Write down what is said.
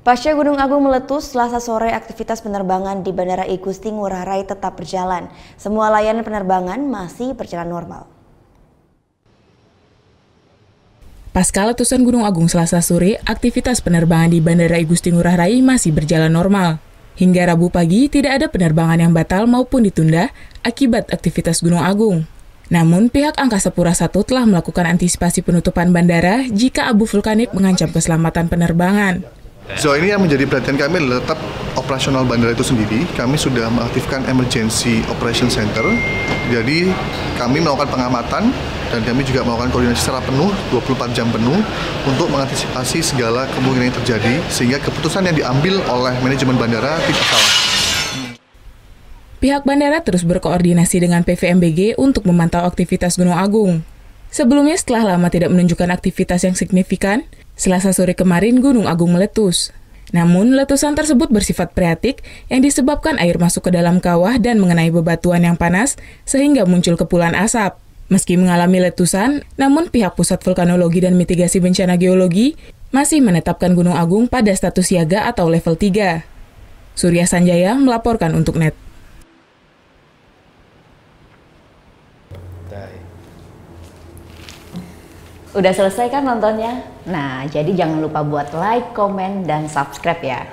Pasca Gunung Agung meletus, Selasa sore aktivitas penerbangan di Bandara I Gusti Ngurah Rai tetap berjalan. Semua layanan penerbangan masih berjalan normal. Pasca letusan Gunung Agung Selasa sore, aktivitas penerbangan di Bandara I Gusti Ngurah Rai masih berjalan normal. Hingga Rabu pagi, tidak ada penerbangan yang batal maupun ditunda akibat aktivitas Gunung Agung. Namun, pihak Angkasa Pura I telah melakukan antisipasi penutupan bandara jika abu vulkanik mengancam keselamatan penerbangan. So ini yang menjadi perhatian kami adalah tetap operasional bandara itu sendiri. Kami sudah mengaktifkan Emergency Operation Center. Jadi kami melakukan pengamatan dan kami juga melakukan koordinasi secara penuh, 24 jam penuh untuk mengantisipasi segala kemungkinan yang terjadi sehingga keputusan yang diambil oleh manajemen bandara tidak salah. Pihak bandara terus berkoordinasi dengan PVMBG untuk memantau aktivitas Gunung Agung. Sebelumnya setelah lama tidak menunjukkan aktivitas yang signifikan, Selasa sore kemarin Gunung Agung meletus. Namun, letusan tersebut bersifat freatik yang disebabkan air masuk ke dalam kawah dan mengenai bebatuan yang panas sehingga muncul kepulan asap. Meski mengalami letusan, namun pihak Pusat Vulkanologi dan Mitigasi Bencana Geologi masih menetapkan Gunung Agung pada status siaga atau level 3. Surya Sanjaya melaporkan untuk NET. Udah selesai kan nontonnya? Nah, jadi jangan lupa buat like, komen, dan subscribe ya.